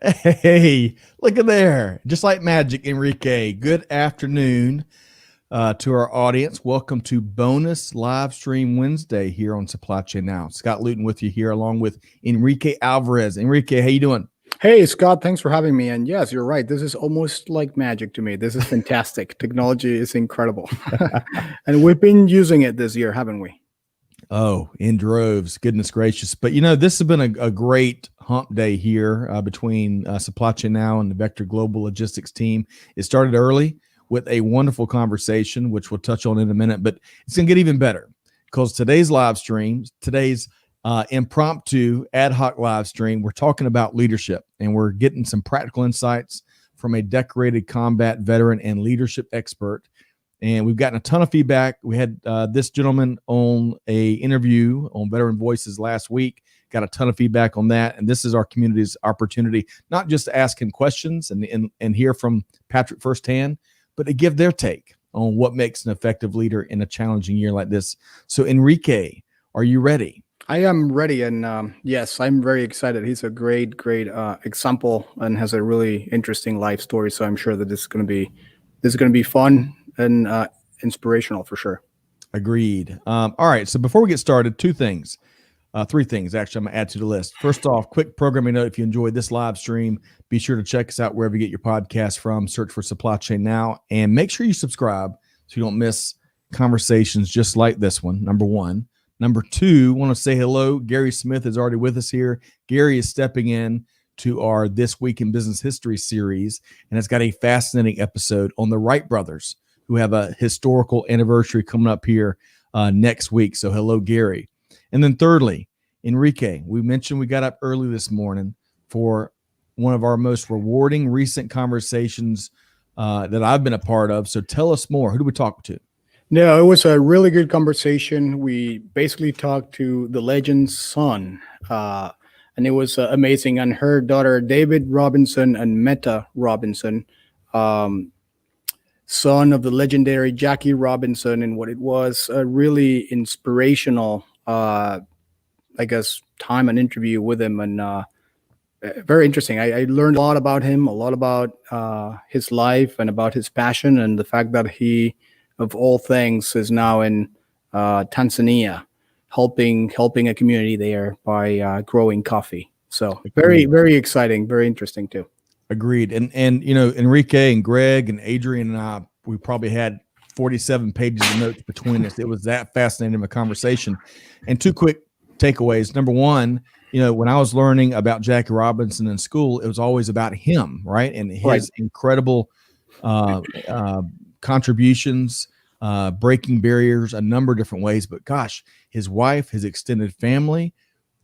Hey, look at there. Just like magic, Enrique. Good afternoon to our audience. Welcome to Bonus Live Stream Wednesday here on Supply Chain Now. Scott Luton with you here along with Enrique Alvarez. Enrique, how you doing? Hey, Scott, thanks for having me. And yes, you're right. This is almost like magic to me. This is fantastic. Technology is incredible. And we've been using it this year, haven't we? Oh, in droves. Goodness gracious. But, this has been a great hump day here between Supply Chain Now and the Vector Global Logistics team. It started early with a wonderful conversation, which we'll touch on in a minute, but it's going to get even better because today's live stream, today's impromptu ad hoc live stream, we're talking about leadership and we're getting some practical insights from a decorated combat veteran and leadership expert. And we've gotten a ton of feedback. We had this gentleman on a interview on Veteran Voices last week, got a ton of feedback on that. And this is our community's opportunity, not just to ask him questions and hear from Patrick firsthand, but to give their take on what makes an effective leader in a challenging year like this. So Enrique, are you ready? I am ready. And yes, I'm very excited. He's a great example and has a really interesting life story. So I'm sure that this is going to be fun and inspirational for sure. Agreed. All right. So before we get started, three things actually I'm going to add to the list. First off, quick programming note. If you enjoyed this live stream, be sure to check us out wherever you get your podcast from. Search for Supply Chain Now and make sure you subscribe so you don't miss conversations just like this one, number one. Number two, want to say hello. Gary Smith is already with us here. Gary is stepping in to our This Week in Business History series, and it's got a fascinating episode on the Wright brothers, who have a historical anniversary coming up here next week. So hello, Gary. And then thirdly, Enrique, we mentioned we got up early this morning for one of our most rewarding recent conversations that I've been a part of. So tell us more. Who do we talk to? No, it was a really good conversation. We basically talked to the legend's son, and it was amazing. And her daughter, David Robinson and Meta Robinson, son of the legendary Jackie Robinson, and what it was a really inspirational, time and interview with him, and very interesting. I learned a lot about him, a lot about his life and about his passion, and the fact that he, of all things, is now in Tanzania, helping a community there by growing coffee. So very, very exciting, very interesting too. Agreed. And Enrique and Greg and Adrian and I, we probably had 47 pages of notes between us. It was that fascinating of a conversation. And two quick takeaways. Number one, when I was learning about Jackie Robinson in school, it was always about him, right? And his incredible contributions, breaking barriers a number of different ways. But gosh, his wife, his extended family,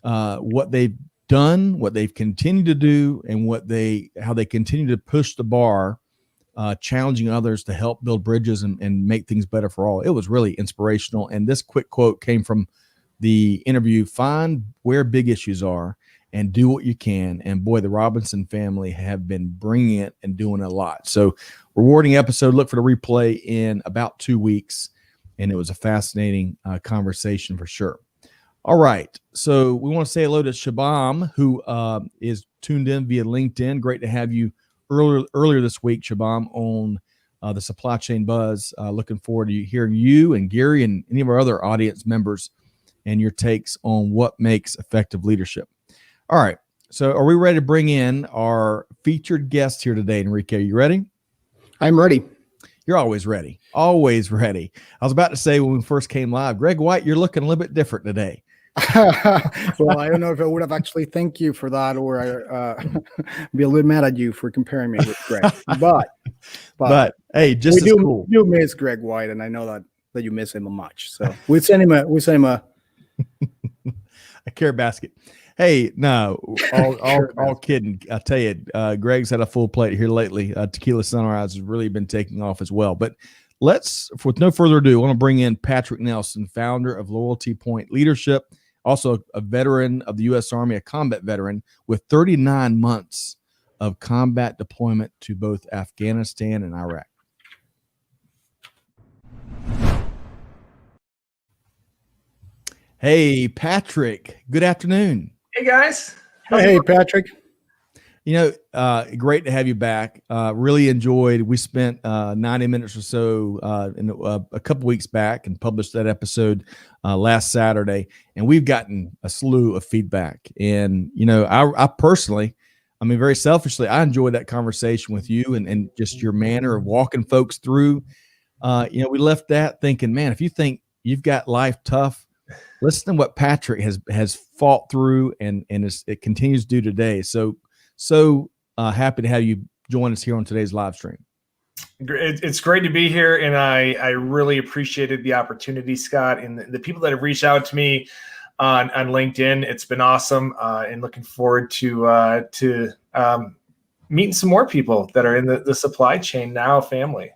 what they've done, what they've continued to do, and how they continue to push the bar, challenging others to help build bridges and make things better for all. It was really inspirational. And this quick quote came from the interview: find where big issues are and do what you can. And boy, the Robinson family have been bringing it and doing a lot. So rewarding episode. Look for the replay in about 2 weeks. And it was a fascinating conversation for sure. All right. So we want to say hello to Shabam, who is tuned in via LinkedIn. Great to have you earlier this week, Shabam, on the Supply Chain Buzz. Looking forward to hearing you and Gary and any of our other audience members and your takes on what makes effective leadership. All right. So are we ready to bring in our featured guest here today, Enrique? Are you ready? I'm ready. You're always ready. Always ready. I was about to say when we first came live, Greg White, you're looking a little bit different today. Well, I don't know if I would have actually thanked you for that, or be a little mad at you for comparing me with Greg. But hey, just as cool. You miss Greg White, and I know that you miss him much. So we send him a a care basket. Hey, no, all kidding. I tell you, Greg's had a full plate here lately. Tequila Sunrise has really been taking off as well. But with no further ado, I want to bring in Patrick Nelson, founder of Loyalty Point Leadership, also a veteran of the U.S. Army, a combat veteran with 39 months of combat deployment to both Afghanistan and Iraq. Hey, Patrick, good afternoon. Hey, guys. Hey, Patrick. Great to have you back. Really enjoyed. We spent 90 minutes or so a couple weeks back and published that episode last Saturday, and we've gotten a slew of feedback. And I personally, very selfishly, I enjoyed that conversation with you and just your manner of walking folks through. We left that thinking, man, if you think you've got life tough, listen to what Patrick has fought through and it continues to do today. So happy to have you join us here on today's live stream. It's great to be here, and I really appreciated the opportunity, Scott, and the people that have reached out to me on LinkedIn. It's been awesome, and looking forward to meeting some more people that are in the supply chain now family.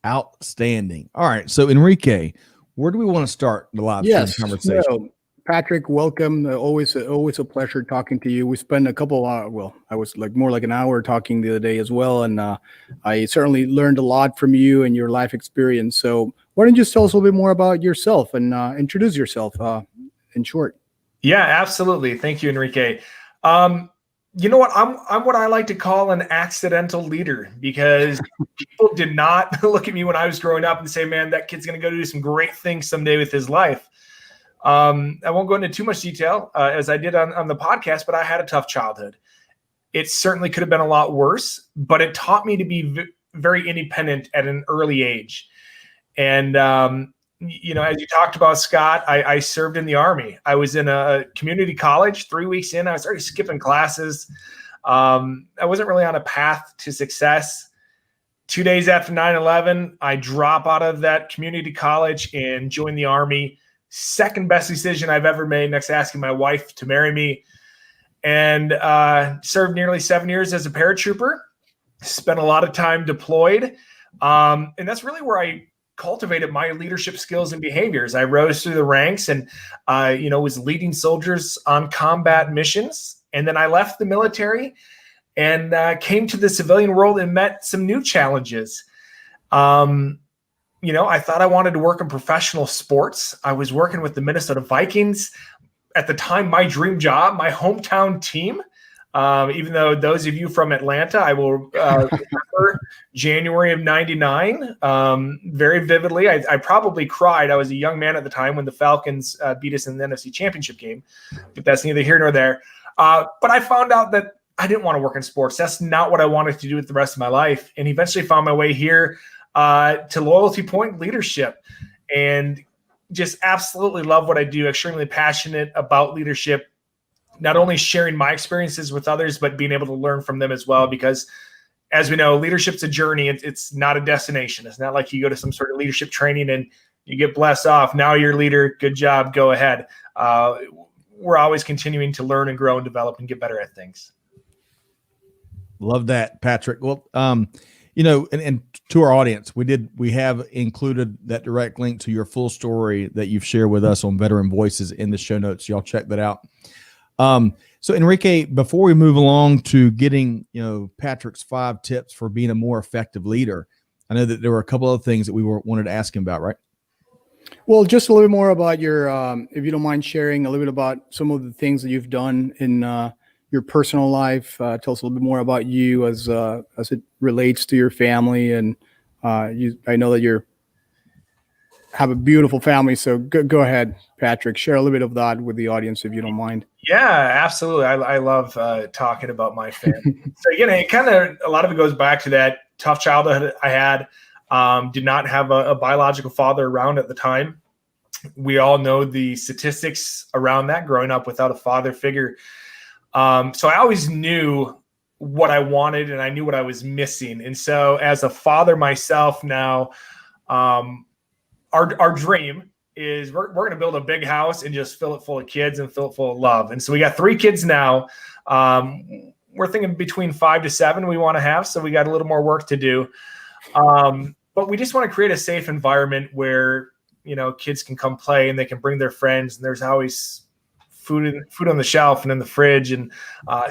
Outstanding. All right, so Enrique, where do we want to start the live stream conversation? So, Patrick, welcome. Always a pleasure talking to you. We spent a couple I was more like an hour talking the other day as well, and I certainly learned a lot from you and your life experience. So why don't you just tell us a little bit more about yourself and introduce yourself in short? Yeah, absolutely. Thank you, Enrique. You know what? I'm what I like to call an accidental leader, because people did not look at me when I was growing up and say, man, that kid's going to go do some great things someday with his life. I won't go into too much detail as I did on the podcast, but I had a tough childhood. It certainly could have been a lot worse, but it taught me to be very independent at an early age. And, as you talked about, Scott, I served in the Army. I was in a community college. 3 weeks in, I was already skipping classes. I wasn't really on a path to success. 2 days after 9/11, I drop out of that community college and join the Army. Second best decision I've ever made, next to asking my wife to marry me. And served nearly 7 years as a paratrooper. Spent a lot of time deployed. And that's really where I cultivated my leadership skills and behaviors. I rose through the ranks and, was leading soldiers on combat missions. And then I left the military and came to the civilian world and met some new challenges. I thought I wanted to work in professional sports. I was working with the Minnesota Vikings. At the time, my dream job, my hometown team, even though those of you from Atlanta, I will remember January of 99 very vividly. I probably cried. I was a young man at the time when the Falcons beat us in the NFC Championship game, but that's neither here nor there. But I found out that I didn't want to work in sports. That's not what I wanted to do with the rest of my life, and eventually found my way here to Loyalty Point Leadership, and just absolutely love what I do. Extremely passionate about leadership, not only sharing my experiences with others, but being able to learn from them as well. Because as we know, leadership's a journey. It's not a destination. It's not like you go to some sort of leadership training and you get blessed off. Now you're a leader. Good job. Go ahead. We're always continuing to learn and grow and develop and get better at things. Love that, Patrick. Well, and to our audience, we have included that direct link to your full story that you've shared with us on Veteran Voices in the show notes. Y'all check that out. So Enrique, before we move along to getting, Patrick's 5 tips for being a more effective leader, I know that there were a couple of things that we wanted to ask him about, right? Well, just a little bit more about your, if you don't mind sharing a little bit about some of the things that you've done in your personal life. Tell us a little bit more about you as it relates to your family. And I know that you have a beautiful family. So go ahead, Patrick. Share a little bit of that with the audience, if you don't mind. Yeah, absolutely. I love talking about my family. So again, a lot of it goes back to that tough childhood I had. Did not have a biological father around at the time. We all know the statistics around that, growing up without a father figure. So I always knew what I wanted and I knew what I was missing. And so as a father myself now, our dream is we're going to build a big house and just fill it full of kids and fill it full of love. And so we got 3 kids now. We're thinking between 5 to 7 we want to have. So we got a little more work to do. But we just want to create a safe environment where, kids can come play and they can bring their friends, and there's always food on the shelf and in the fridge, and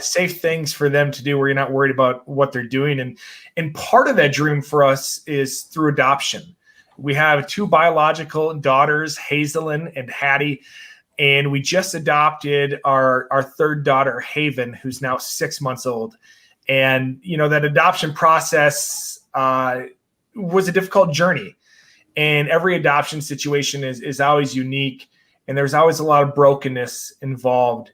safe things for them to do where you're not worried about what they're doing. And part of that dream for us is through adoption. We have 2 biological daughters, Hazelyn and Hattie, and we just adopted our 3rd daughter, Haven, who's now 6 months old. And, that adoption process was a difficult journey. And every adoption situation is always unique. And there's always a lot of brokenness involved.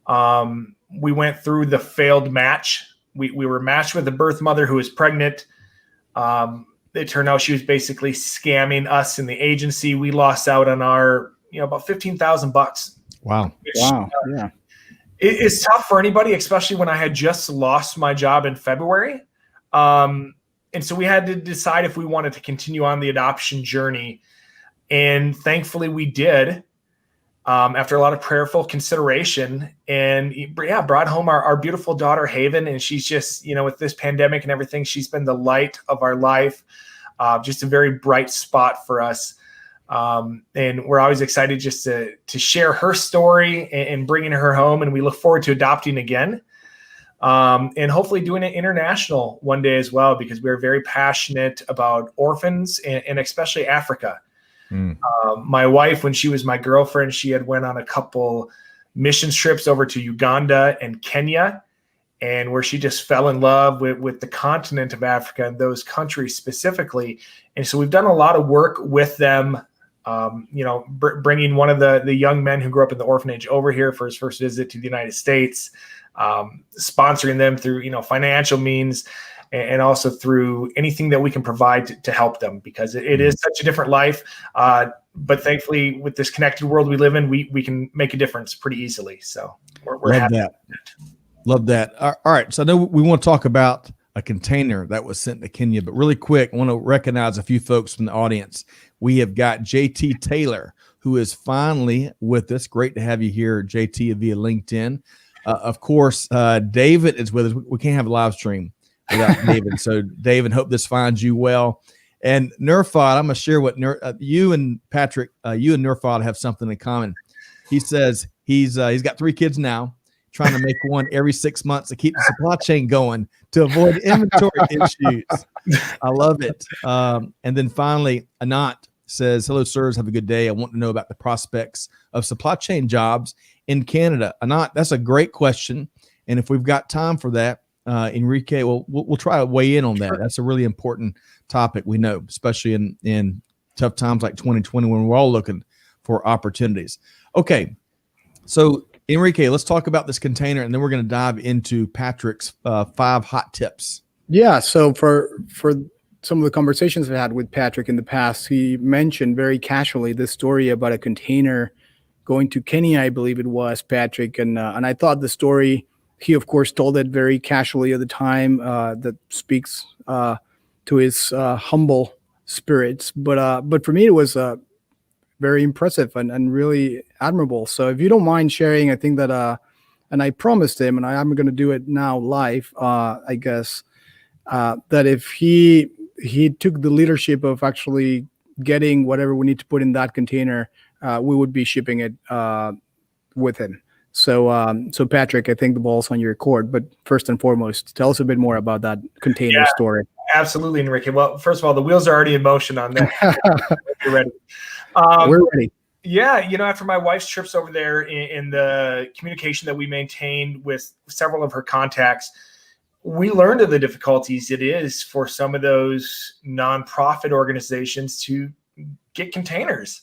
We went through the failed match. We were matched with a birth mother who was pregnant. It turned out she was basically scamming us in the agency. We lost out on our, about $15,000. Wow. Wow. Yeah. It's tough for anybody, especially when I had just lost my job in February. And so we had to decide if we wanted to continue on the adoption journey. And thankfully we did, after a lot of prayerful consideration, and brought home our beautiful daughter, Haven. And she's just, with this pandemic and everything, she's been the light of our life, just a very bright spot for us. And we're always excited just to share her story and bringing her home. And we look forward to adopting again, and hopefully doing it international one day as well, because we're very passionate about orphans and especially Africa. My wife, when she was my girlfriend, she had went on a couple mission trips over to Uganda and Kenya, and where she just fell in love with the continent of Africa and those countries specifically. And so we've done a lot of work with them, bringing one of the young men who grew up in the orphanage over here for his first visit to the United States, sponsoring them through, financial means, and also through anything that we can provide to help them, because it is such a different life. But thankfully, with this connected world we live in, we can make a difference pretty easily. So we're happy. Love that. All right. So I know we want to talk about a container that was sent to Kenya, but really quick, I want to recognize a few folks from the audience. We have got JT Taylor, who is finally with us. Great to have you here, JT, via LinkedIn. Of course, David is with us. We can't have a live stream without David. So David, hope this finds you well. And Nurfad, I'm going to share what you and Patrick, you and Nurfad have something in common. He says he's got 3 kids now, trying to make one every 6 months to keep the supply chain going to avoid inventory issues. I love it. And then finally, Anant says, hello, sirs. Have a good day. I want to know about the prospects of supply chain jobs in Canada. Anant, that's a great question. And if we've got time for that, Enrique, we'll try to weigh in on that. That's a really important topic, we know, especially in tough times like 2020 when we're all looking for opportunities. Okay, so Enrique, let's talk about this container, and then we're going to dive into Patrick's 5 hot tips. Yeah. So for some of the conversations I've had with Patrick in the past, he mentioned very casually this story about a container going to Kenya, I believe it was, Patrick. And I thought the story, he of course told it very casually at the time, that speaks to his humble spirits. But for me, it was very impressive and really admirable. So if you don't mind sharing, I think that, and I promised him, and I'm going to do it now live, I guess, that if he took the leadership of actually getting whatever we need to put in that container, we would be shipping it with him. So Patrick, I think the ball's on your court. But first and foremost, tell us a bit more about that container story. Absolutely, Enrique. Well, first of all, the wheels are already in motion on that. You're ready. We're ready. Yeah, after my wife's trips over there, in the communication that we maintained with several of her contacts, we learned of the difficulties it is for some of those nonprofit organizations to get containers.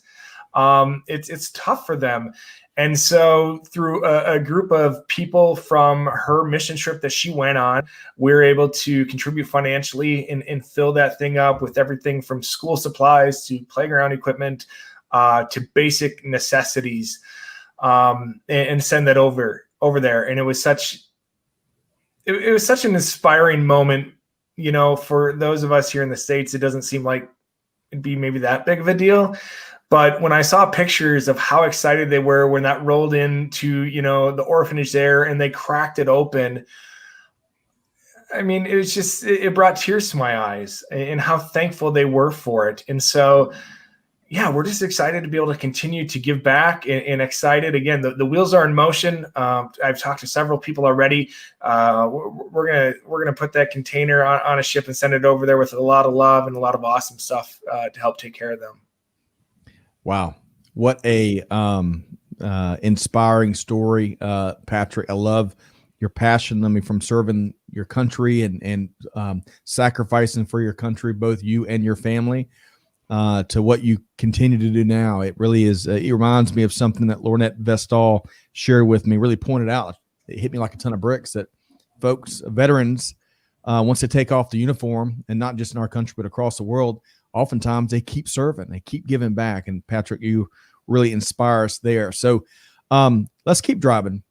It's tough for them. And so through a group of people from her mission trip that she went on, we were able to contribute financially and fill that thing up with everything from school supplies to playground equipment, to basic necessities, and send that over there. And it was such an inspiring moment, for those of us here in the States. It doesn't seem like it'd be maybe that big of a deal. But when I saw pictures of how excited they were when that rolled into, the orphanage there and they cracked it open, I mean, it was just, it brought tears to my eyes and how thankful they were for it. And so, yeah, we're just excited to be able to continue to give back and excited. Again, the wheels are in motion. I've talked to several people already. We're gonna put that container on a ship and send it over there with a lot of love and a lot of awesome stuff to help take care of them. Wow. What a inspiring story, Patrick. I love your passion, I mean, from serving your country and sacrificing for your country, both you and your family, to what you continue to do now. It really is. It reminds me of something that Lornette Vestal shared with me, really pointed out. It hit me like a ton of bricks that folks, veterans, once they take off the uniform, and not just in our country, but across the world, oftentimes they keep serving, they keep giving back. And Patrick, you really inspire us there. So let's keep driving.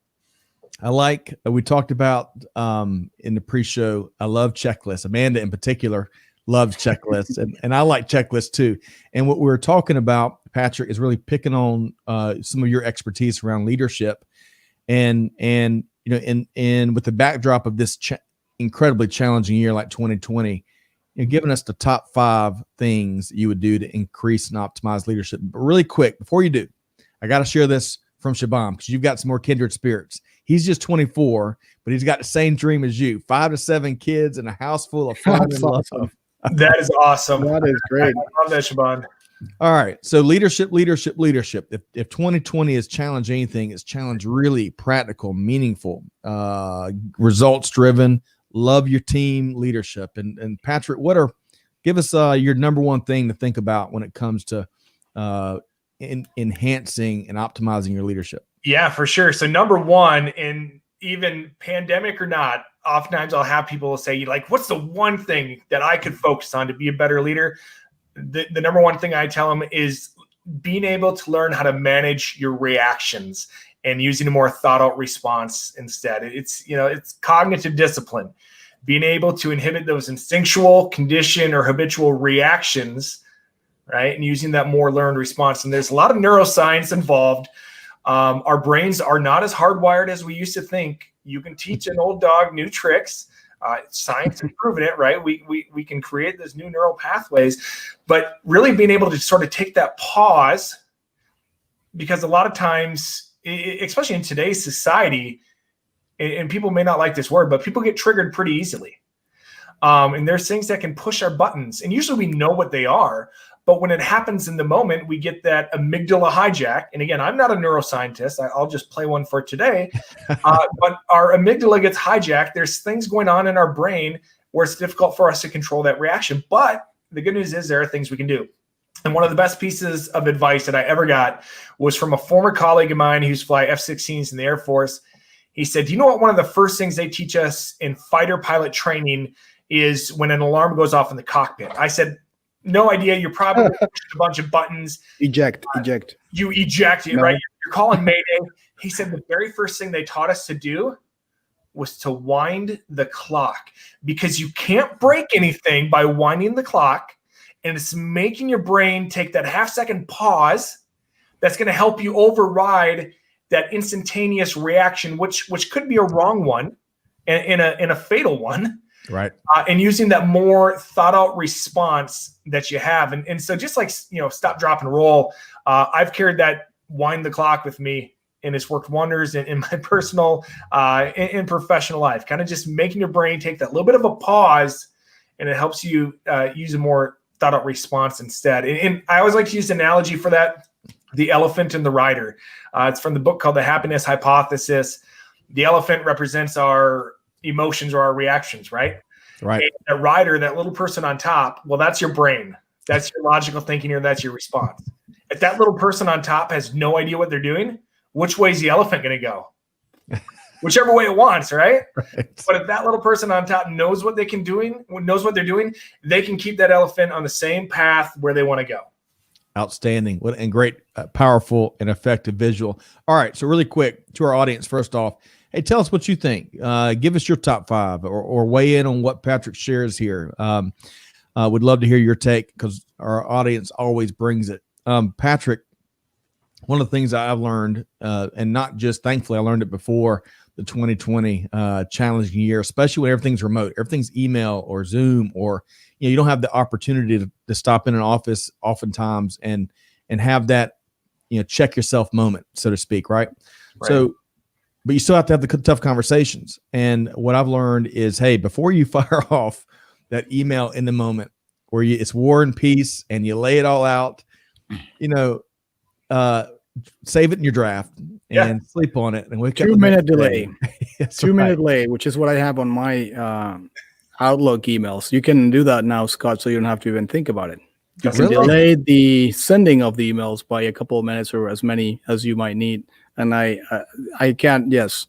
I like, we talked about in the pre-show, I love checklists. Amanda in particular loves checklists, and I like checklists too. And what we were talking about, Patrick, is really picking on some of your expertise around leadership, and you know, and with the backdrop of this incredibly challenging year like 2020, you know, giving us the top 5 things you would do to increase and optimize leadership. But really quick, before you do, I got to share this from Shabam, because you've got some more kindred spirits. He's just 24, but he's got the same dream as you: 5 to 7 kids and a house full of fun and love. That is awesome. That is great. I love that, Shaban. All right. So leadership. If 2020 has challenged anything, it's challenged really practical, meaningful, results driven, love your team leadership. And Patrick, give us your number one thing to think about when it comes to enhancing and optimizing your leadership. Yeah, for sure. So number one, and even pandemic or not, oftentimes I'll have people say, like, what's the one thing that I could focus on to be a better leader? The number one thing I tell them is being able to learn how to manage your reactions and using a more thought out response instead. It's cognitive discipline, being able to inhibit those instinctual, conditioned, or habitual reactions, right? And using that more learned response. And there's a lot of neuroscience involved. Our brains are not as hardwired as we used to think. You can teach an old dog new tricks. Science has proven it, right? We can create those new neural pathways, but really being able to sort of take that pause, because a lot of times, especially in today's society, and people may not like this word, but people get triggered pretty easily. And there's things that can push our buttons, and usually we know what they are. But when it happens in the moment, we get that amygdala hijack. And again, I'm not a neuroscientist. I'll just play one for today. But our amygdala gets hijacked. There's things going on in our brain where it's difficult for us to control that reaction. But the good news is there are things we can do. And one of the best pieces of advice that I ever got was from a former colleague of mine who used to fly F-16s in the Air Force. He said, do you know what one of the first things they teach us in fighter pilot training is when an alarm goes off in the cockpit? I said, no idea. You're probably pushing a bunch of buttons. Eject. You eject it, right? You're calling Mayday. He said the very first thing they taught us to do was to wind the clock, because you can't break anything by winding the clock. And it's making your brain take that half-second pause that's going to help you override that instantaneous reaction, which could be a wrong one and a fatal one. Right. And using that more thought out response that you have. And so just like, stop, drop, and roll, I've carried that wind the clock with me, and it's worked wonders in my personal and professional life. Kind of just making your brain take that little bit of a pause, and it helps you use a more thought out response instead. And I always like to use an analogy for that, the elephant and the rider. It's from the book called The Happiness Hypothesis. The elephant represents our emotions or our reactions, right? Right. And the rider, that little person on top, well, that's your brain. That's your logical thinking, or that's your response. If that little person on top has no idea what they're doing, which way is the elephant going to go? Whichever way it wants, right? But if that little person on top knows what they're doing, they can keep that elephant on the same path where they want to go. Outstanding. What and great, powerful, and effective visual. All right. So really quick to our audience, first off, hey, tell us what you think. Give us your top 5 or weigh in on what Patrick shares here. Would love to hear your take, because our audience always brings it. Patrick, one of the things I've learned, and not just thankfully, I learned it before the 2020 challenging year, especially when everything's remote, everything's email or Zoom, or you don't have the opportunity to stop in an office oftentimes and have that check yourself moment, so to speak, right? So, but you still have to have the tough conversations. And what I've learned is, hey, before you fire off that email in the moment where it's war and peace and you lay it all out, save it in your draft and sleep on it and wake up. 2-minute delay. That's 2-minute delay, which is what I have on my Outlook emails. You can do that now, Scott, so you don't have to even think about it. You can delay the sending of the emails by a couple of minutes or as many as you might need. And I can't. Yes,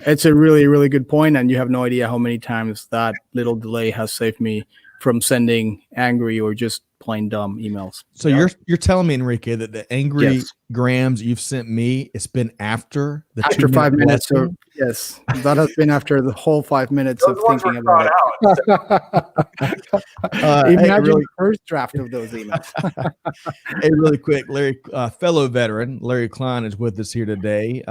it's a really, really good point, and you have no idea how many times that little delay has saved me from sending angry or just plain dumb emails. So you're telling me, Enrique, that the angry grams you've sent me, it's been after 5 minutes. Or, yes, that has been after the whole 5 minutes of thinking about it. Imagine the first draft of those emails. Hey, really quick, Larry, fellow veteran Larry Klein is with us here today.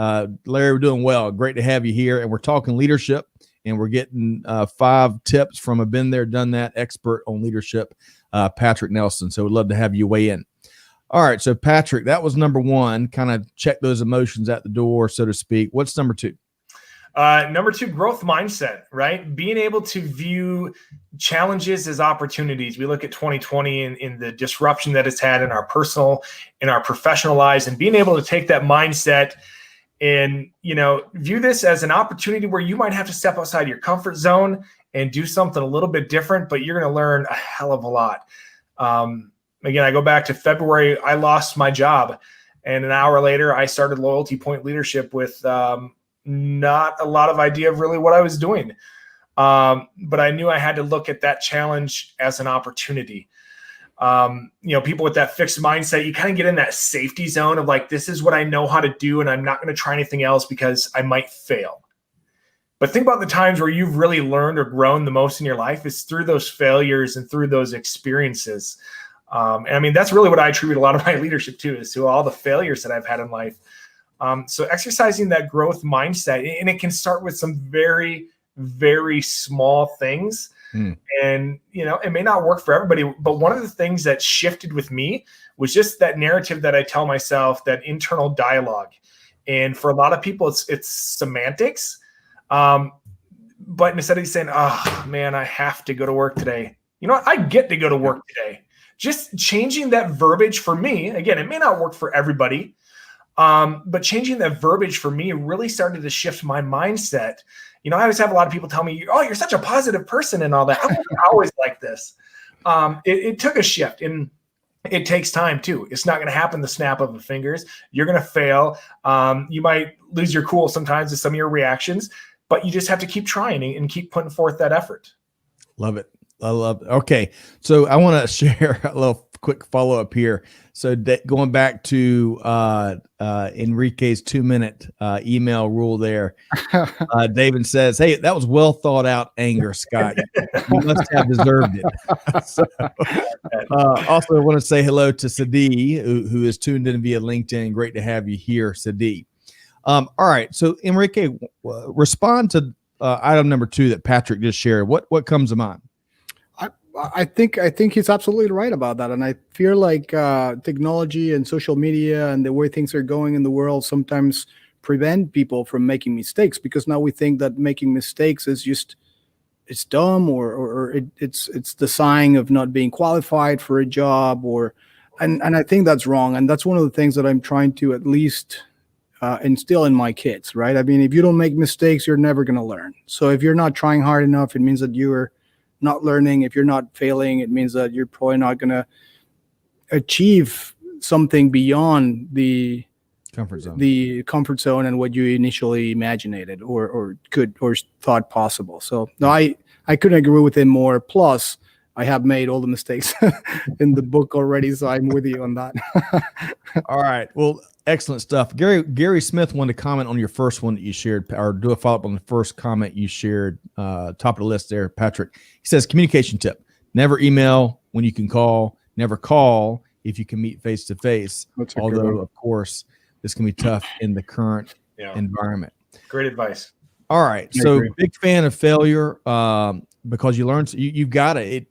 Larry, we're doing well. Great to have you here, and we're talking leadership. And we're getting 5 tips from a been there, done that expert on leadership, Patrick Nelson. So we'd love to have you weigh in. All right. So Patrick, that was number 1, kind of check those emotions at the door, so to speak. What's number 2? Number 2, growth mindset, right? Being able to view challenges as opportunities. We look at 2020 in the disruption that it's had in our personal, in our professional lives, and being able to take that mindset and, view this as an opportunity where you might have to step outside your comfort zone and do something a little bit different, but you're going to learn a hell of a lot. Again, I go back to February, I lost my job. And an hour later, I started Loyalty Point Leadership with not a lot of idea of really what I was doing. But I knew I had to look at that challenge as an opportunity. People with that fixed mindset, you kind of get in that safety zone of like, this is what I know how to do, and I'm not going to try anything else because I might fail. But think about the times where you've really learned or grown the most in your life is through those failures and through those experiences. And I mean, that's really what I attribute a lot of my leadership to, is to all the failures that I've had in life. So exercising that growth mindset, and it can start with some very, very small things. And, it may not work for everybody, but one of the things that shifted with me was just that narrative that I tell myself, that internal dialogue. And for a lot of people, it's semantics. But instead of saying, oh man, I have to go to work today. You know what? I get to go to work today. Just changing that verbiage for me, again, it may not work for everybody, but changing that verbiage for me really started to shift my mindset. I always have a lot of people tell me, oh, you're such a positive person and all that. I wasn't always like this. It took a shift, and it takes time too. It's not going to happen the snap of the fingers. You're going to fail. You might lose your cool sometimes with some of your reactions, but you just have to keep trying and keep putting forth that effort. Love it. I love it. Okay. So I want to share a little quick follow-up here. So going back to Enrique's 2-minute email rule there, David says, hey, that was well thought out anger, Scott. You must have deserved it. So, also, I want to say hello to Sadi, who is tuned in via LinkedIn. Great to have you here, Sadi. All right. So Enrique, respond to item number 2 that Patrick just shared. What comes to mind? I think he's absolutely right about that. And I feel like technology and social media and the way things are going in the world sometimes prevent people from making mistakes, because now we think that making mistakes is just, it's dumb or it's the sign of not being qualified for a job, and I think that's wrong. And that's one of the things that I'm trying to at least instill in my kids, right? I mean, if you don't make mistakes, you're never going to learn. So if you're not trying hard enough, it means that you're not learning. If you're not failing, it means that you're probably not going to achieve something beyond the comfort zone and what you initially imagined or thought possible. So no, I couldn't agree with him more. Plus, I have made all the mistakes in the book already, so I'm with you on that. All right. Well, excellent stuff. Gary Smith wanted to comment on your first one that you shared, or do a follow-up on the first comment you shared, top of the list there, Patrick. He says, communication tip: never email when you can call, never call if you can meet face-to-face. Although, of course, this can be tough in the current environment. Great advice. All right. So big fan of failure because you learn, you've got it.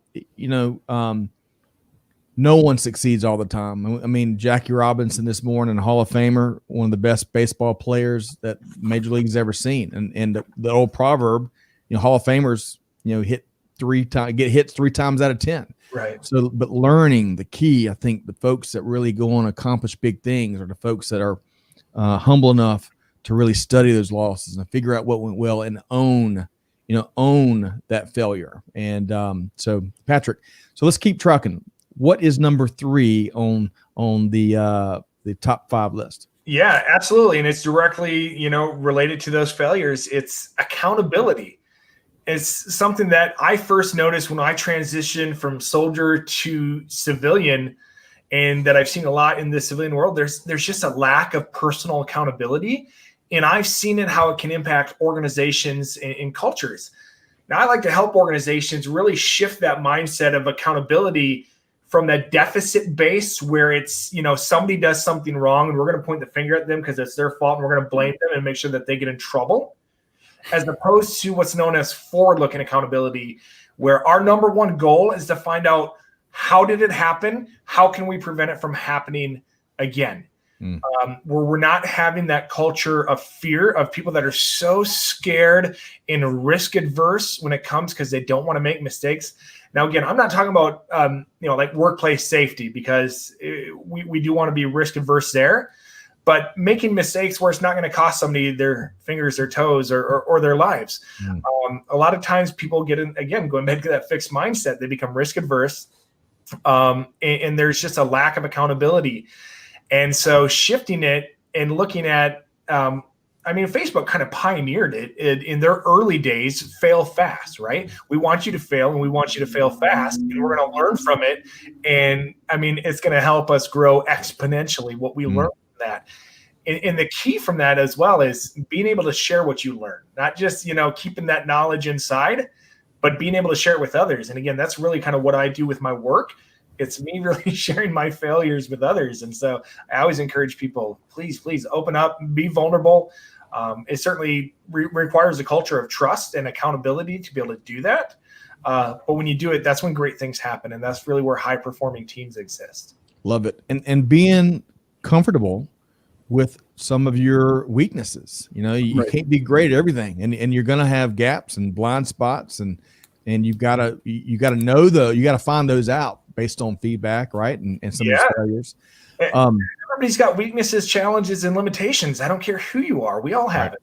No one succeeds all the time. I mean, Jackie Robinson this morning, Hall of Famer, one of the best baseball players that Major League's ever seen. And the old proverb, Hall of Famers, get hits 3 times out of 10. Right. So, but learning the key, I think the folks that really go on to accomplish big things are the folks that are humble enough to really study those losses and figure out what went well and own that failure. And so Patrick, so let's keep trucking. What is number 3 on the top 5 list? Yeah, absolutely. And it's directly, related to those failures. It's accountability. It's something that I first noticed when I transitioned from soldier to civilian, and that I've seen a lot in the civilian world. There's just a lack of personal accountability. And I've seen it, how it can impact organizations and cultures. Now, I like to help organizations really shift that mindset of accountability from that deficit base where it's, somebody does something wrong and we're going to point the finger at them because it's their fault and we're going to blame them and make sure that they get in trouble, as opposed to what's known as forward-looking accountability, where our number one goal is to find out, how did it happen? How can we prevent it from happening again? Where we're not having that culture of fear, of people that are so scared and risk adverse when it comes because they don't want to make mistakes. Now, again, I'm not talking about, like workplace safety, because we do want to be risk adverse there, but making mistakes where it's not going to cost somebody their fingers, their toes, or their lives. A lot of times people get in, again, going back to that fixed mindset, they become risk adverse. And there's just a lack of accountability. And so shifting it and looking at, Facebook kind of pioneered it in their early days, fail fast, right? We want you to fail and we want you to fail fast, and we're going to learn from it. And it's going to help us grow exponentially what we learn from that. And the key from that as well is being able to share what you learn, not just, keeping that knowledge inside, but being able to share it with others. And again, that's really kind of what I do with my work. It's me really sharing my failures with others. And so I always encourage people, please open up, be vulnerable. It certainly requires a culture of trust and accountability to be able to do that. But when you do it, that's when great things happen. And that's really where high performing teams exist. Love it. And being comfortable with some of your weaknesses. You can't be great at everything, and you're going to have gaps and blind spots, and you got to know you got to find those out based on feedback, right? And some of these failures. Everybody's got weaknesses, challenges, and limitations. I don't care who you are. We all have it.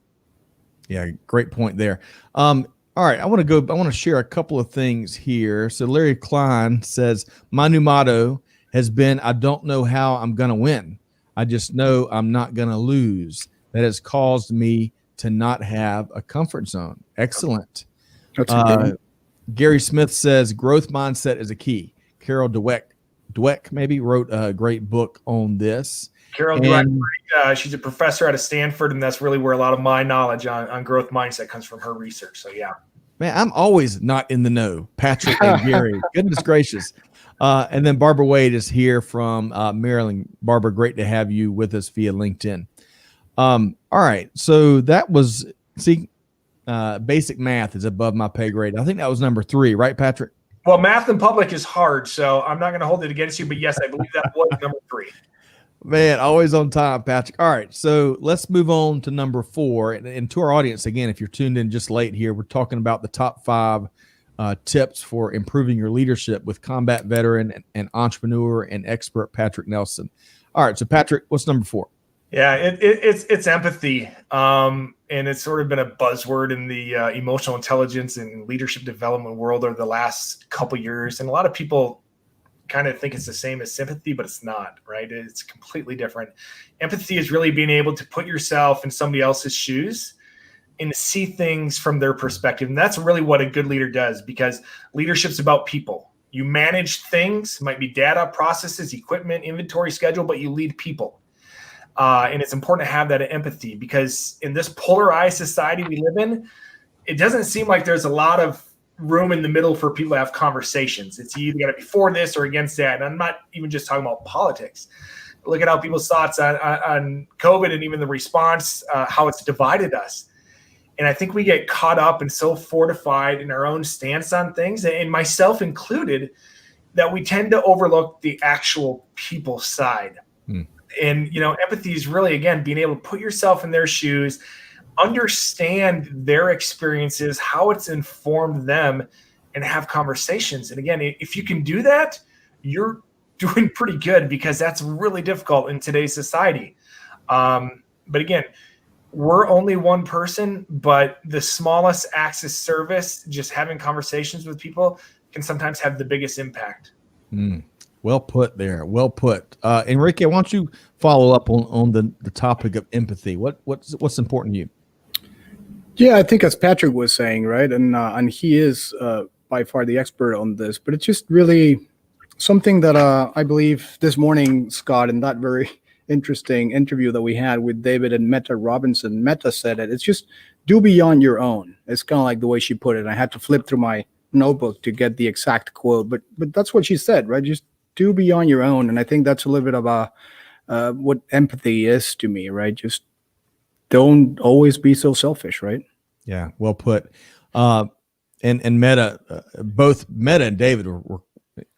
Yeah, great point there. All right, I want to share a couple of things here. So Larry Klein says, my new motto has been, I don't know how I'm going to win. I just know I'm not going to lose. That has caused me to not have a comfort zone. Excellent. That's Gary Smith says growth mindset is a key. Carol Dweck maybe wrote a great book on this. Carol Dweck, she's a professor out of Stanford, and that's really where a lot of my knowledge on growth mindset comes from, her research. So yeah. Man, I'm always not in the know. Patrick and Gary, goodness gracious. And then Barbara Wade is here from Maryland. Barbara, great to have you with us via LinkedIn. All right. So that was, basic math is above my pay grade. I think that was number 3, right, Patrick? Well, math in public is hard, so I'm not going to hold it against you. But yes, I believe that was number 3. Man, always on time, Patrick. All right. So let's move on to number 4. And to our audience, again, if you're tuned in just late here, we're talking about the top 5 tips for improving your leadership with combat veteran and entrepreneur and expert Patrick Nelson. All right, so Patrick, what's number 4? Yeah, it's empathy, and it's sort of been a buzzword in the emotional intelligence and leadership development world over the last couple years, and a lot of people kind of think it's the same as sympathy, but it's not, right? It's completely different. Empathy is really being able to put yourself in somebody else's shoes and see things from their perspective. And that's really what a good leader does, because leadership's about people. You manage things, might be data, processes, equipment, inventory, schedule, but you lead people. And it's important to have that empathy, because in this polarized society we live in, it doesn't seem like there's a lot of room in the middle for people to have conversations. It's either got to be for this or against that. And I'm not even just talking about politics. Look at how people's thoughts on COVID and even the response, how it's divided us. And I think we get caught up and so fortified in our own stance on things, and myself included, that we tend to overlook the actual people side. And, empathy is really, again, being able to put yourself in their shoes, understand their experiences, how it's informed them, and have conversations. And again, if you can do that, you're doing pretty good, because that's really difficult in today's society. But again, we're only one person, but the smallest acts of service, just having conversations with people, can sometimes have the biggest impact. Well put there. Well put. Enrique, why don't you follow up on the topic of empathy? What's important to you? Yeah, I think as Patrick was saying, right, and he is by far the expert on this, but it's just really something that I believe this morning, Scott, in that very interesting interview that we had with David and Meta Robinson, Meta said it. It's just do beyond your own. It's kind of like the way she put it. I had to flip through my notebook to get the exact quote, but that's what she said, right? Just do beyond your own. And I think that's a little bit about what empathy is to me, right? Just don't always be so selfish, right? Yeah, well put. And Meta, both Meta and David were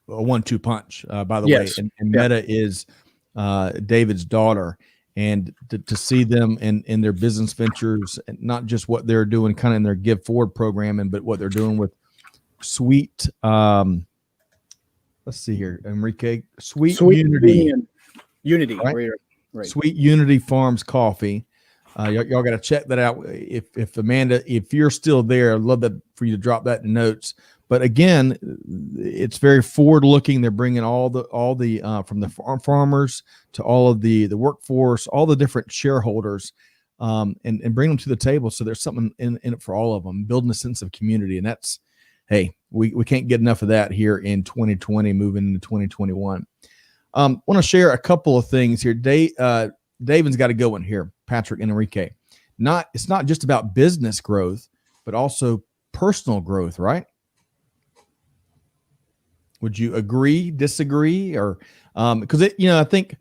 a 1-2 punch, by the way. And Meta is David's daughter, and to see them in their business ventures, and not just what they're doing kind of in their Give Forward programming, but what they're doing with Sweet. Let's see here, Enrique. Sweet Unity, right? Right. Sweet Unity Farms Coffee. Y'all got to check that out. If Amanda, if you're still there, I'd love that for you to drop that in notes. But again, it's very forward looking. They're bringing all the from the farmers to all of the workforce, all the different shareholders, and bring them to the table. So there's something in it for all of them, building a sense of community. And that's, hey, we can't get enough of that here in 2020, moving into 2021. Want to share a couple of things here. David's got to go in here, Patrick and Enrique. It's not just about business growth, but also personal growth, right? Would you agree, disagree, or because I think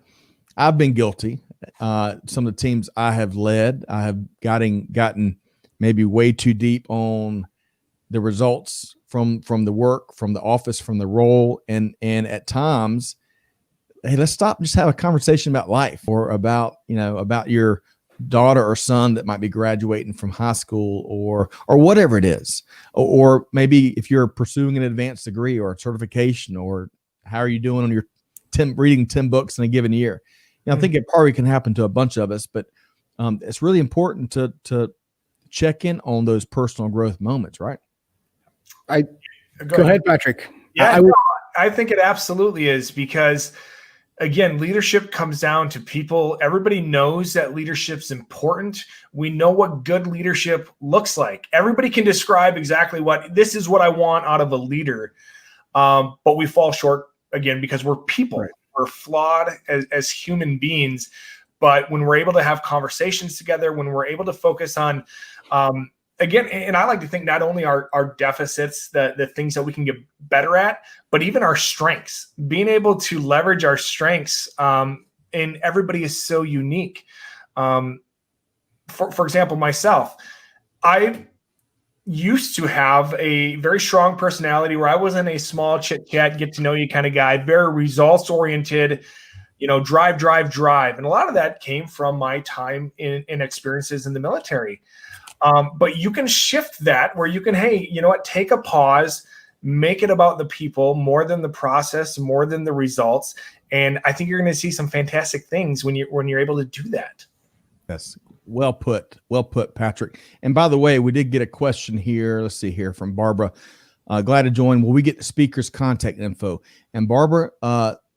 I've been guilty. Some of the teams I have led, I have gotten maybe way too deep on the results from the work, from the office, from the role, and at times, hey, let's stop, just have a conversation about life, or about your daughter or son that might be graduating from high school, or whatever it is, or maybe if you're pursuing an advanced degree or a certification, or how are you doing on your reading 10 books in a given year. I think it probably can happen to a bunch of us, but it's really important to check in on those personal growth moments, right? Go ahead, Patrick. Yeah, I think it absolutely is, because again, leadership comes down to people. Everybody knows that leadership's important. We know what good leadership looks like. Everybody can describe exactly this is what I want out of a leader. But we fall short again because we're people. Right. We're flawed as human beings. But when we're able to have conversations together, when we're able to focus on, again, and I like to think not only our deficits, the things that we can get better at, but even our strengths, being able to leverage our strengths. And everybody is so unique. For example, myself, I used to have a very strong personality where I wasn't a small chit chat, get to know you kind of guy, very results oriented, drive. And a lot of that came from my time in experiences in the military. But you can shift that where you can, hey, you know what, take a pause, make it about the people more than the process, more than the results. And I think you're going to see some fantastic things when you're able to do that. Yes. Well put, Patrick. And by the way, we did get a question here. Let's see here from Barbara. Glad to join. Will we get the speaker's contact info? And Barbara,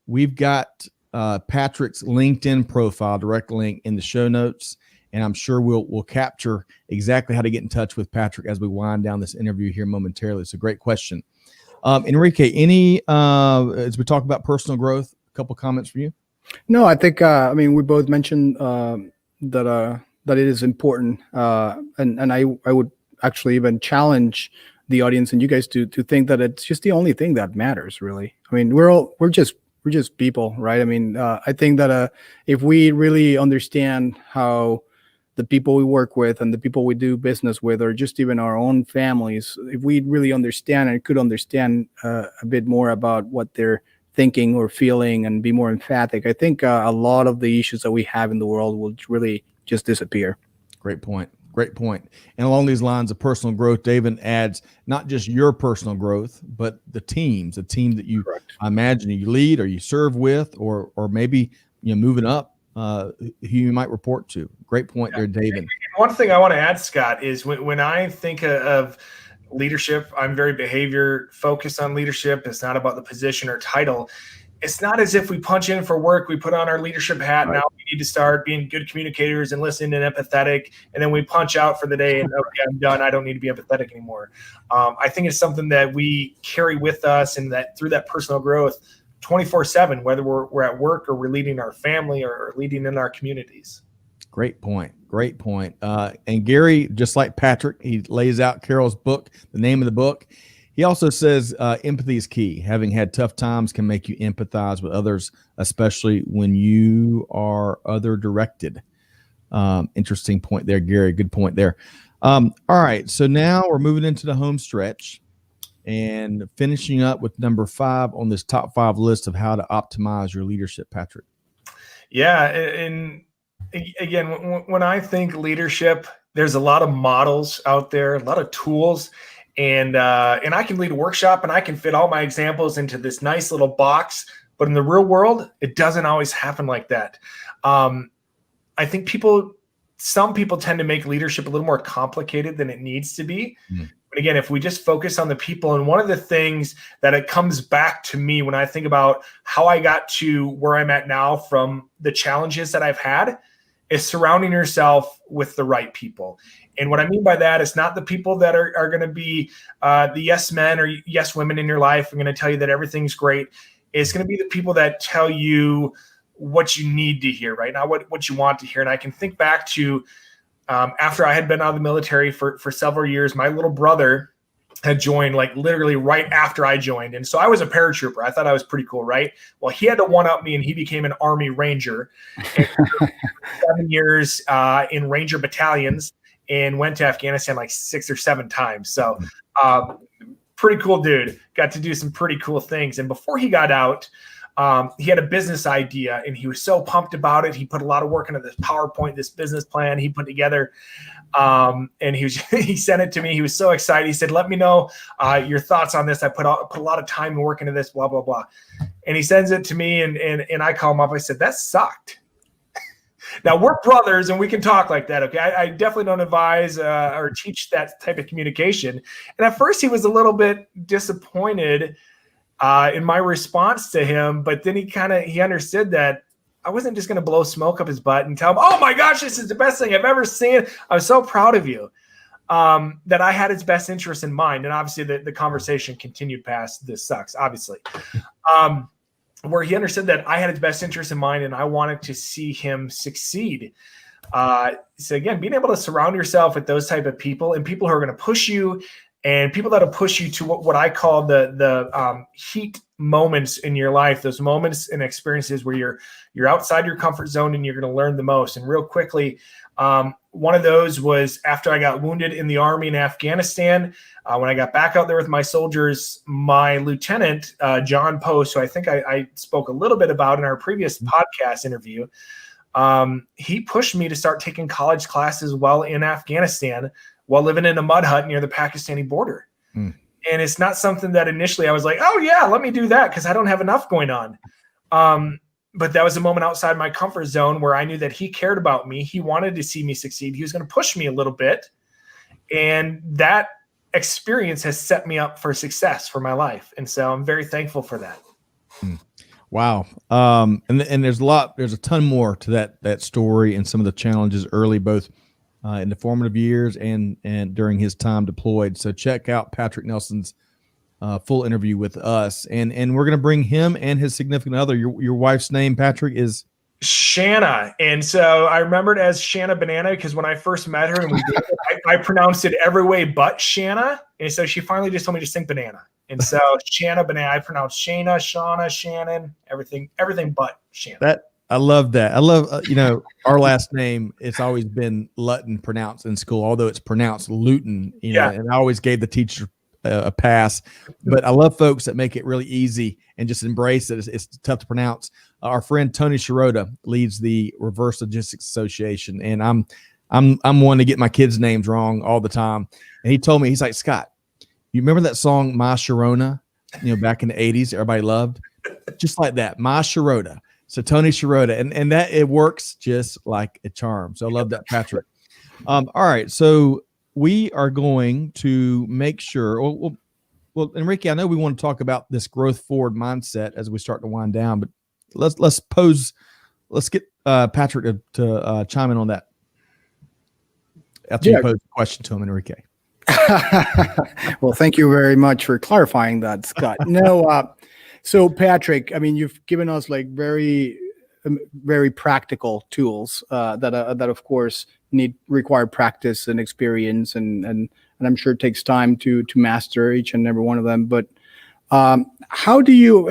we've got Patrick's LinkedIn profile, direct link in the show notes. And I'm sure we'll capture exactly how to get in touch with Patrick as we wind down this interview here momentarily. It's a great question. Enrique, as we talk about personal growth, a couple comments from you? No, I think, we both mentioned that it is important. And I would actually even challenge the audience and you guys to think that it's just the only thing that matters, really. I mean, we're just people, right? I mean, I think that if we really understand how the people we work with and the people we do business with, or just even our own families, if we really understand and could understand a bit more about what they're thinking or feeling and be more emphatic, I think a lot of the issues that we have in the world will really just disappear. Great point. And along these lines of personal growth, David adds not just your personal growth, but the team that you, I imagine, you lead or you serve with, or maybe moving up who you might report to. Great point there, David. One thing I want to add, Scott, is when I think of leadership, I'm very behavior focused on leadership. It's not about the position or title. It's not as if we punch in for work, we put on our leadership hat. Right. Now we need to start being good communicators and listening and empathetic. And then we punch out for the day and okay, I'm done. I don't need to be empathetic anymore. I think it's something that we carry with us, and that through that personal growth 24/7, whether we're at work or we're leading our family or leading in our communities. Great point. Great point. And Gary, just like Patrick, he lays out Carol's book, the name of the book. He also says empathy is key. Having had tough times can make you empathize with others, especially when you are other directed. Interesting point there, Gary. Good point there. All right. So now we're moving into the home stretch and finishing up with number 5 on this top 5 list of how to optimize your leadership, Patrick. Yeah. And again, when I think leadership, there's a lot of models out there, a lot of tools. And I can lead a workshop and I can fit all my examples into this nice little box, but in the real world, it doesn't always happen like that. I think some people tend to make leadership a little more complicated than it needs to be. But again, if we just focus on the people, and one of the things that it comes back to me when I think about how I got to where I'm at now from the challenges that I've had, is surrounding yourself with the right people. And what I mean by that is not the people that are going to be the yes men or yes women in your life are going to tell you that everything's great. It's going to be the people that tell you what you need to hear, right? Not what you want to hear. And I can think back to after I had been out of the military for several years, my little brother had joined like literally right after I joined. And so I was a paratrooper. I thought I was pretty cool, right? Well, he had to one-up me and he became an Army Ranger. And 7 years in Ranger battalions and went to Afghanistan like 6 or 7 times. So pretty cool dude. Got to do some pretty cool things. And before he got out, he had a business idea and he was so pumped about it. He put a lot of work into this PowerPoint, this business plan he put together. And he sent it to me. He was so excited. He said, let me know your thoughts on this. I put a lot of time and work into this, blah, blah, blah. And he sends it to me and I call him up. I said, that sucked. Now we're brothers and we can talk like that. Okay. I definitely don't advise or teach that type of communication. And at first he was a little bit disappointed in my response to him, but then he understood that I wasn't just going to blow smoke up his butt and tell him, oh my gosh, this is the best thing I've ever seen. I'm so proud of you. That I had his best interest in mind. And obviously the conversation continued past this sucks, obviously. Where he understood that I had his best interest in mind and I wanted to see him succeed. So again, being able to surround yourself with those type of people and people who are going to push you and people that will push you to what I call the heat moments in your life, those moments and experiences where you're outside your comfort zone and you're going to learn the most. And real quickly, one of those was after I got wounded in the Army in Afghanistan. When I got back out there with my soldiers, my lieutenant, John Post, who I think I spoke a little bit about in our previous podcast interview, he pushed me to start taking college classes while in Afghanistan, while living in a mud hut near the Pakistani border. And it's not something that initially I was like, oh yeah, let me do that because I don't have enough going on. But that was a moment outside my comfort zone where I knew that he cared about me. He wanted to see me succeed. He was going to push me a little bit. And that experience has set me up for success for my life. And so I'm very thankful for that. Wow. And there's a ton more to that story and some of the challenges early, both in the formative years and during his time deployed. So check out Patrick Nelson's full interview with us, and we're going to bring him and his significant other. Your wife's name, Patrick, is Shanna, and so I remembered as Shanna Banana because when I first met her and we did it, I pronounced it every way but Shanna, and so she finally just told me to sing banana, and so Shanna Banana. I pronounced Shana, Shauna, Shannon, everything but Shanna. I love that. I love our last name. It's always been Luton pronounced in school, although it's pronounced Luton. And I always gave the teacher a pass, but I love folks that make it really easy and just embrace it. It's tough to pronounce. Our friend Tony Shirota leads the Reverse Logistics Association, and I'm one to get my kids' names wrong all the time. And he told me, he's like, Scott, you remember that song My Sharona? Back in the 80s, everybody loved, just like that, My Sharona. So Tony Sirota, and that it works just like a charm. So I love that, Patrick. All right, so we are going to make sure. Well, Enrique, I know we want to talk about this growth forward mindset as we start to wind down, but let's get Patrick to chime in on that after you pose a question to him, Enrique. Well, thank you very much for clarifying that, Scott. No, so Patrick, I mean, you've given us like very practical tools that of course require practice and experience, and I'm sure it takes time to master each and every one of them. But how do you,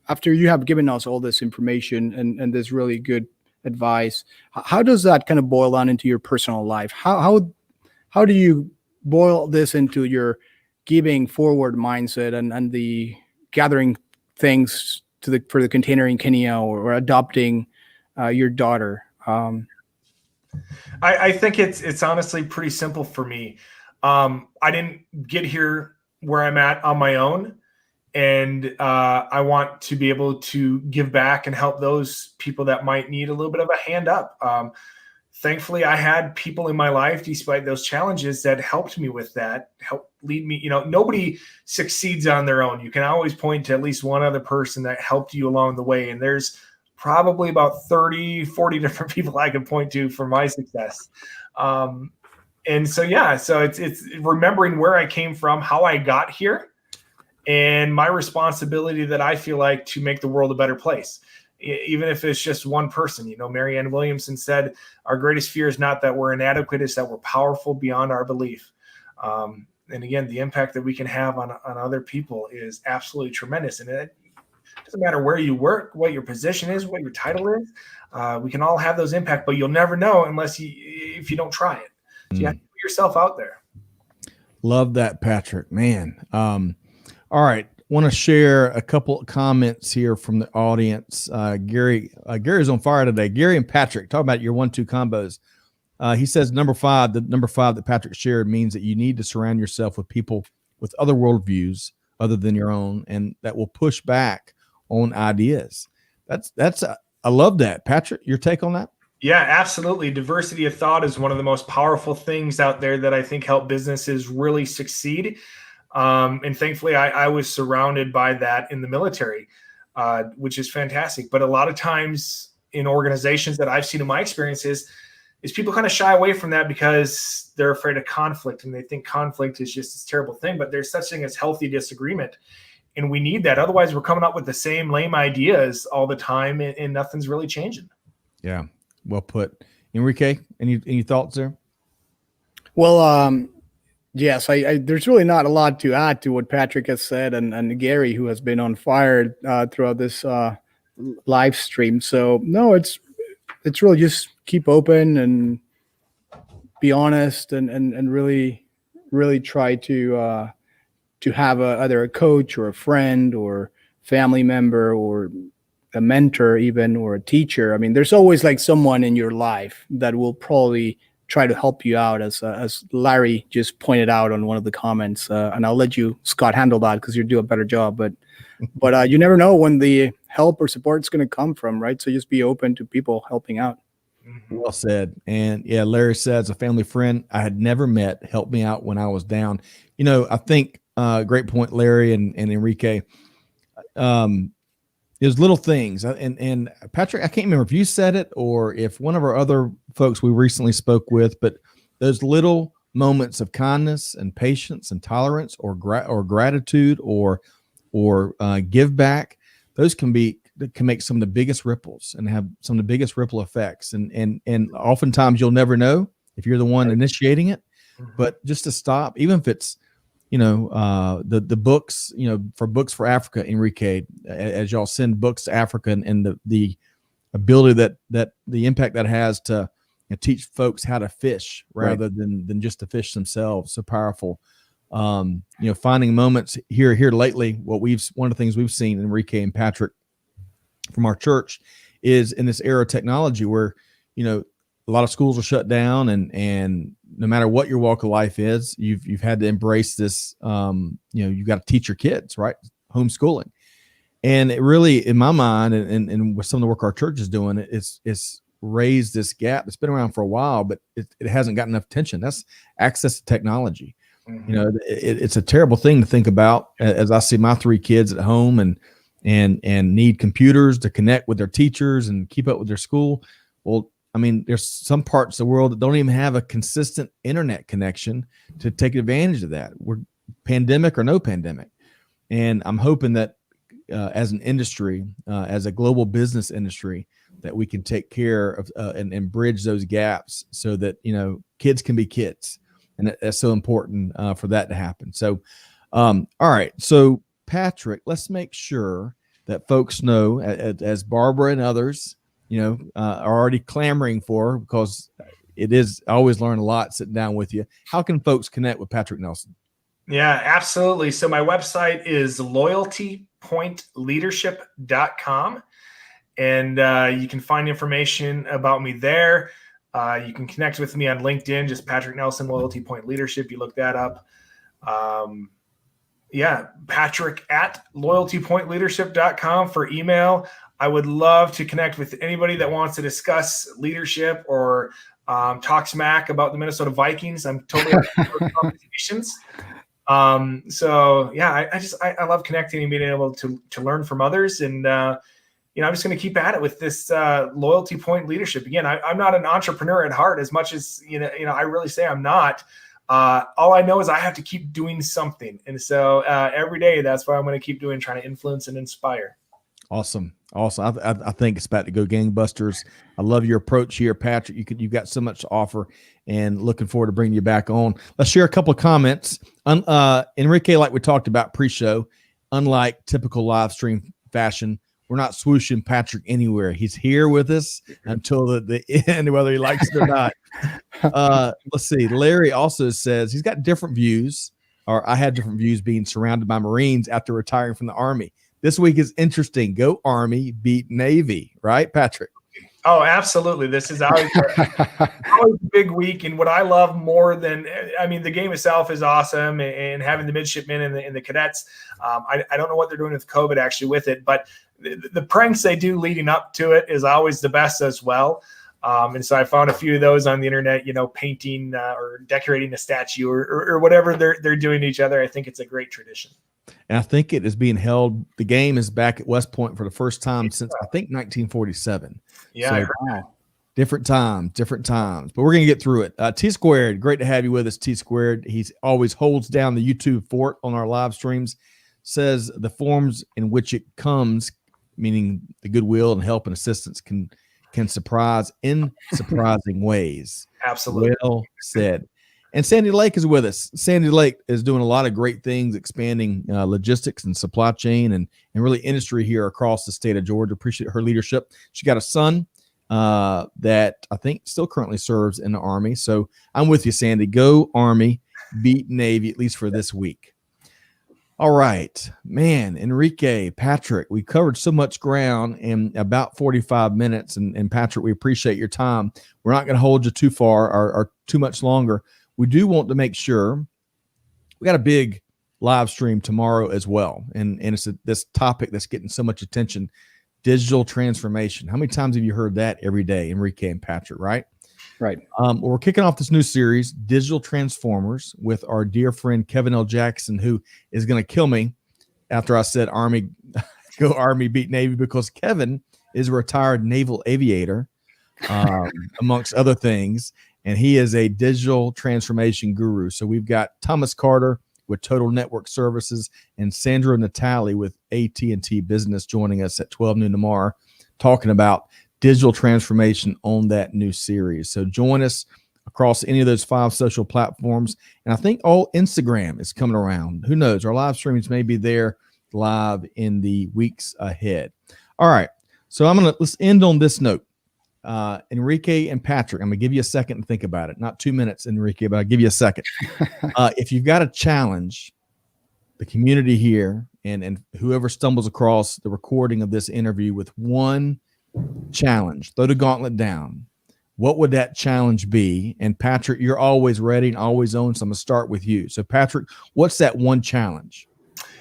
after you have given us all this information and this really good advice, how does that kind of boil down into your personal life? How do you boil this into your giving forward mindset and the gathering things for the container in Kenya or adopting your daughter? I think it's honestly pretty simple for me. I didn't get here where I'm at on my own, and I want to be able to give back and help those people that might need a little bit of a hand up. Thankfully, I had people in my life, despite those challenges, that helped me with that, helped lead me. Nobody succeeds on their own. You can always point to at least one other person that helped you along the way. And there's probably about 30, 40 different people I can point to for my success. And so, yeah, so it's remembering where I came from, how I got here, and my responsibility that I feel like to make the world a better place. Even if it's just one person. Marianne Williamson said, our greatest fear is not that we're inadequate, it's that we're powerful beyond our belief. And again, the impact that we can have on other people is absolutely tremendous. And it doesn't matter where you work, what your position is, what your title is. We can all have those impact, but you'll never know if you don't try it. So you have to put yourself out there. Love that, Patrick, man. All right. Want to share a couple of comments here from the audience. Gary's on fire today. Gary and Patrick, talk about your 1-2 combos. He says the number five that Patrick shared means that you need to surround yourself with people with other worldviews other than your own, and that will push back on ideas. I love that. Patrick, your take on that? Yeah, absolutely. Diversity of thought is one of the most powerful things out there that I think help businesses really succeed. And thankfully, I was surrounded by that in the military, which is fantastic. But a lot of times in organizations that I've seen in my experiences is people kind of shy away from that because they're afraid of conflict, and they think conflict is just this terrible thing. But there's such thing as healthy disagreement, and we need that. Otherwise, we're coming up with the same lame ideas all the time, and nothing's really changing. Yeah, well put. Enrique, any thoughts there? Well, yes, there's really not a lot to add to what Patrick has said and Gary, who has been on fire throughout this live stream. So no, it's really just keep open and be honest and really try to have either a coach or a friend or family member or a mentor even, or a teacher. I mean, there's always like someone in your life that will probably try to help you out, as Larry just pointed out on one of the comments. And I'll let you, Scott, handle that because you do a better job. But you never know when the help or support is going to come from, right? So just be open to people helping out. Well said. And yeah, Larry says a family friend I had never met helped me out when I was down. I think great point, Larry and Enrique. There's little things, and Patrick, I can't remember if you said it or if one of our other folks we recently spoke with, but those little moments of kindness and patience and tolerance or gratitude or give back, those can make some of the biggest ripples and have some of the biggest ripple effects. And oftentimes you'll never know if you're the one initiating it, but just to stop, even if it's the books, for Books for Africa, Enrique, as y'all send books to Africa, and the ability that the impact that has to teach folks how to fish rather than just to fish themselves. So powerful. Finding moments here lately, one of the things we've seen, Enrique and Patrick, from our church, is in this era of technology where, a lot of schools are shut down, and no matter what your walk of life is, you've had to embrace this. You've got to teach your kids, right? Homeschooling. And it really, in my mind, and with some of the work our church is doing, it's raised this gap. It's been around for a while, but it hasn't got enough attention. That's access to technology. Mm-hmm. You know, it's a terrible thing to think about as I see my 3 kids at home and need computers to connect with their teachers and keep up with their school. Well, I mean, there's some parts of the world that don't even have a consistent internet connection to take advantage of that. We're pandemic or no pandemic. And I'm hoping that as an industry, as a global business industry, that we can take care of and bridge those gaps so that, you know, kids can be kids. And that's so important for that to happen. So, all right. So, Patrick, let's make sure that folks know, as Barbara and others, you know, are already clamoring for, because it is, I always learn a lot sitting down with you. How can folks connect with Patrick Nelson? Yeah, absolutely. So my website is loyaltypointleadership.com. And you can find information about me there. You can connect with me on LinkedIn, just Patrick Nelson, Loyalty Point Leadership. You look that up. Patrick at loyaltypointleadership.com for email. I would love to connect with anybody that wants to discuss leadership or talk smack about the Minnesota Vikings. I'm totally open for conversations. I love connecting and being able to learn from others. And, I'm just going to keep at it with this loyalty point leadership. Again, I'm not an entrepreneur at heart, as much as, I really say I'm not. All I know is I have to keep doing something. And so every day, that's what I'm going to keep doing, trying to influence and inspire. Awesome. I think it's about to go gangbusters. I love your approach here, Patrick. You've got so much to offer, and looking forward to bringing you back on. Let's share a couple of comments. Enrique, like we talked about pre-show, unlike typical live stream fashion, we're not swooshing Patrick anywhere. He's here with us until the end, whether he likes it or not. Let's see. Larry also says he's got different views, or I had different views being surrounded by Marines after retiring from the Army. This week is interesting. Go Army, beat Navy, right, Patrick? Oh, absolutely. This is always a big week. And what I love more than, the game itself is awesome, and having the midshipmen and the cadets. I don't know what they're doing with COVID actually with it, but the pranks they do leading up to it is always the best as well. And so I found a few of those on the internet, painting or decorating a statue or whatever they're doing to each other. I think it's a great tradition. And I think it is being held. The game is back at West Point for the first time since, I think, 1947. Yeah. So, different times. But we're going to get through it. T Squared, great to have you with us, T Squared. He always holds down the YouTube fort on our live streams. Says the forms in which it comes, meaning the goodwill and help and assistance, can surprise in surprising ways. Absolutely. Well said. And Sandy Lake is with us. Sandy Lake is doing a lot of great things, expanding logistics and supply chain and really industry here across the state of Georgia. Appreciate her leadership. She got a son that I think still currently serves in the Army. So I'm with you, Sandy. Go Army, beat Navy, at least for this week. All right, man, Enrique, Patrick, we covered so much ground in about 45 minutes. And Patrick, we appreciate your time. We're not going to hold you too far or too much longer. We do want to make sure we got a big live stream tomorrow as well. And it's this topic that's getting so much attention, digital transformation. How many times have you heard that every day, Enrique and Patrick, right? Right. We're kicking off this new series, Digital Transformers, with our dear friend Kevin L. Jackson, who is going to kill me after I said Army, go Army, beat Navy, because Kevin is a retired naval aviator, amongst other things. And he is a digital transformation guru. So we've got Thomas Carter with Total Network Services and Sandra Natali with AT&T Business joining us at 12 noon tomorrow, talking about digital transformation on that new series. So join us across any of those 5 social platforms. And I think all Instagram is coming around. Who knows? Our live streams may be there live in the weeks ahead. All right. So let's end on this note. Enrique and Patrick, I'm going to give you a second to think about it. Not 2 minutes, Enrique, but I'll give you a second. If you've got a challenge, the community here and whoever stumbles across the recording of this interview with one challenge, throw the gauntlet down. What would that challenge be? And Patrick, you're always ready and always on, so I'm going to start with you. So Patrick, what's that one challenge?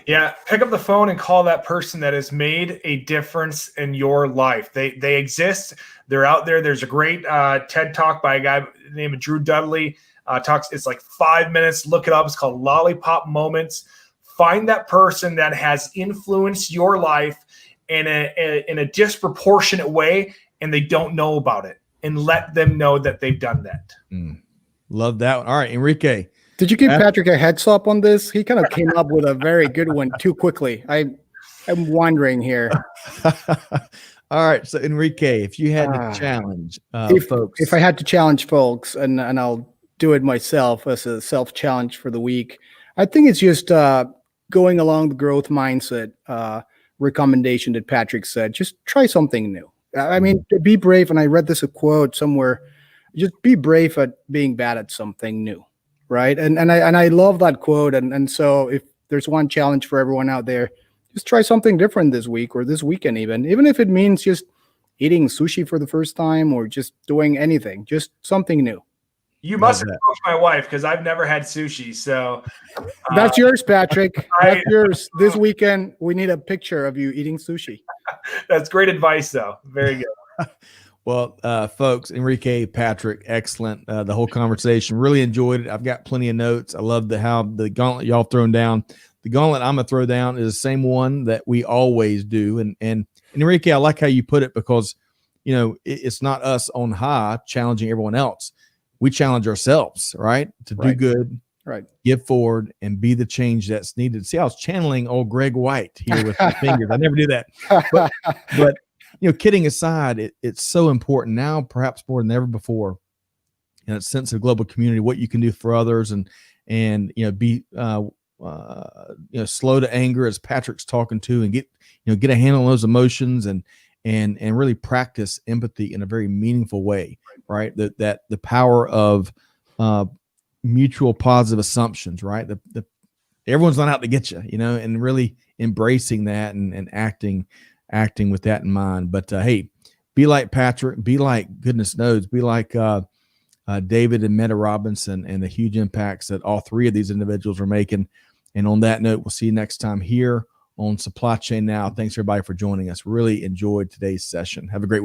Yeah, pick up the phone and call that person that has made a difference in your life. They exist. They're out there. There's a great TED Talk by a guy named Drew Dudley. It's like 5 minutes. Look it up. It's called Lollipop Moments. Find that person that has influenced your life in a disproportionate way, and they don't know about it, and let them know that they've done that. Love that one. All right, Enrique. Did you give Patrick a heads up on this? He kind of came up with a very good one too quickly. I'm wondering here. All right, so Enrique, if you had to challenge folks. If I had to challenge folks, and I'll do it myself as a self-challenge for the week, I think it's just going along the growth mindset recommendation that Patrick said. Just try something new. I mean, be brave. And I read this a quote somewhere. Just be brave at being bad at something new, right? And I love that quote. And so if there's one challenge for everyone out there, just try something different this week or this weekend, even if it means just eating sushi for the first time or just doing anything, just something new. You must have coached my wife, because I've never had sushi. So that's yours, Patrick. That's yours. This weekend, we need a picture of you eating sushi. That's great advice, though. Very good. Well, folks, Enrique, Patrick, excellent. The whole conversation, really enjoyed it. I've got plenty of notes. I love how the gauntlet y'all thrown down. The gauntlet I'm gonna throw down is the same one that we always do. And Enrique, I like how you put it, because it's not us on high challenging everyone else. We challenge ourselves, right? To do good, right? Give forward, and be the change that's needed. See, I was channeling old Greg White here with my fingers. I never do that. But kidding aside, it's so important now, perhaps more than ever before, in a sense of global community, what you can do for others, and be slow to anger, as Patrick's talking to, and get a handle on those emotions, and really practice empathy in a very meaningful way, right? That the power of mutual positive assumptions, right? Everyone's not out to get you, and really embracing that and acting with that in mind. But hey, be like Patrick, be like, goodness knows, be like David and Meta Robinson, and the huge impacts that all three of these individuals are making. And on that note, we'll see you next time here on Supply Chain Now. Thanks everybody for joining us. Really enjoyed today's session. Have a great week.